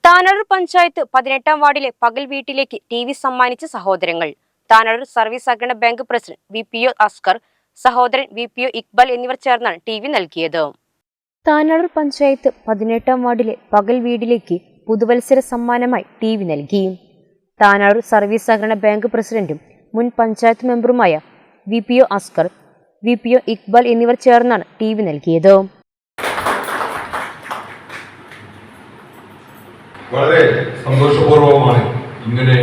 താനഴൂർ പഞ്ചായത്ത് 18-ാം വാർഡിലെ പകൽ വീട്ടിലേക്ക് ടി.വി. സമ്മാനിച്ച സഹോദരങ്ങൾ. താനഴൂർ സർവീസ് സഹകരണ ബാങ്ക് പ്രസിഡന്റ് വി.പി.ഒ. അസ്കർ, സഹോദരൻ വി.പി.ഒ. ഇക്ബാൽ എന്നിവർ ചേർന്നാണ് ടി.വി. നൽകിയത്. താനഴൂർ പഞ്ചായത്ത് 18-ാം വാർഡിലെ പകൽ വീടിലേക്ക് പുതുവത്സര സമ്മാനമായി ടി.വി. നൽകി. താനഴൂർ സർവീസ് സഹകരണ ബാങ്ക് പ്രസിഡന്റും മുൻ പഞ്ചായത്ത് മെമ്പറുമായ വി.പി.ഒ. അസ്കർ, വി.പി.ഒ. ഇക്ബാൽ എന്നിവർ ചേർന്നാണ് ടി.വി. നൽകിയത്. വളരെ സന്തോഷപൂർവമാണ് ഇങ്ങനെ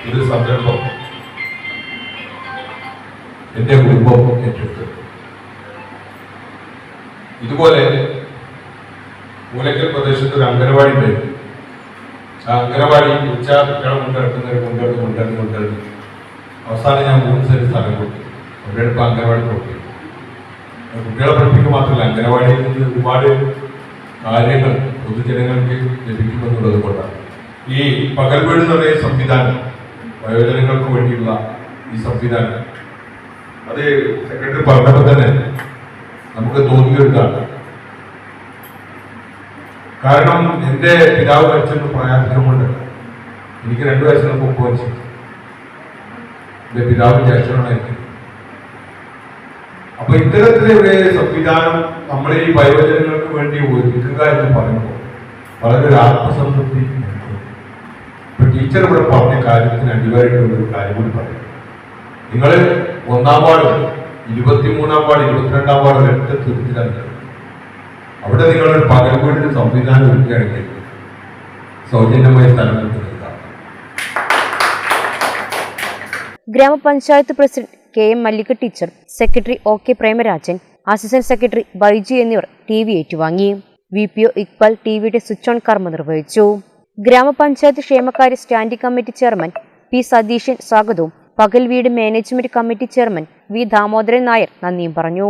ഒരു സംരംഭം എൻ്റെ കുടുംബം ഏറ്റെടുത്തത്. ഇതുപോലെ മൂലക്കൽ പ്രദേശത്ത് ഒരു അംഗനവാടി ഉണ്ടായിരുന്നു. ആ അംഗനവാടി കുട്ടികളെ കൊണ്ടിറങ്ങി അവസാനം ഞാൻ 3 സെന്റ് സ്ഥലം കൊടുത്തു. അവിടെ ഇപ്പോൾ അംഗനവാടി കൊടുത്തു. കുട്ടികളെ പഠിപ്പിക്കുക മാത്രമല്ല, അംഗനവാടിയിൽ നിന്ന് ഒരുപാട് കാര്യങ്ങൾ പൊതുജനങ്ങൾക്ക് ലഭിക്കുമെന്നുള്ളത് കൊണ്ടാണ് ഈ പകൽ വീട് എന്ന് പറയുന്ന സംവിധാനം, വയോജനങ്ങൾക്ക് വേണ്ടിയുള്ള ഈ സംവിധാനം, അത് സെക്രട്ടറി പറഞ്ഞപ്പോൾ തന്നെ നമുക്ക് തോന്നിയൊരുതാണ്. കാരണം എൻ്റെ പിതാവ് മരിച്ചൊരു പ്രയാസമുണ്ട്. എനിക്ക് 2 വയസ്സിന് മുമ്പ് വെച്ചു. എൻ്റെ പിതാവ് ജ്യേഷ്ഠനാണ് എനിക്ക്. അപ്പൊ ഇത്തരത്തിലൊരു സംവിധാനം നമ്മൾ ഈ വയോജനങ്ങൾക്ക് വേണ്ടി ഒരുക്കുക എന്ന് പറയുമ്പോൾ വളരെ ഒരു ആത്മസംതൃപ്തി. ഇപ്പൊ ടീച്ചർ ഇവിടെ പറഞ്ഞ കാര്യത്തിന് അനിവാര്യമുള്ള ഒരു കാര്യം കൂടി പറയും. നിങ്ങൾ 1-ാം വാർഡ്, 23-ാം വാർഡ്, 22-ാം വാർഡ് ഒരൊറ്റ തുരുത്തിലാണ്. അവിടെ നിങ്ങളൊരു പകൽ വീടിന് സംവിധാനം ഒരുക്കുകയാണെങ്കിൽ സൗജന്യമായ സ്ഥലം നൽകാം. ഗ്രാമപഞ്ചായത്ത് president K M. Mallika teacher, secretary O K. Premarajan, assistant secretary Baiju എന്നിവർ ടി.വി. ഏറ്റുവാങ്ങി. വി.പി.ഒ. ഇക്ബാൽ ടി.വി.യുടെ സ്വിച്ച് ഓൺ കർമ്മം നിർവഹിച്ചു. ഗ്രാമപഞ്ചായത്ത് ക്ഷേമകാര്യ standing committee chairman P. Satheesan സ്വാഗതവും പകൽ വീട് management committee chairman V. Damodaran Nair നന്ദിയും പറഞ്ഞു.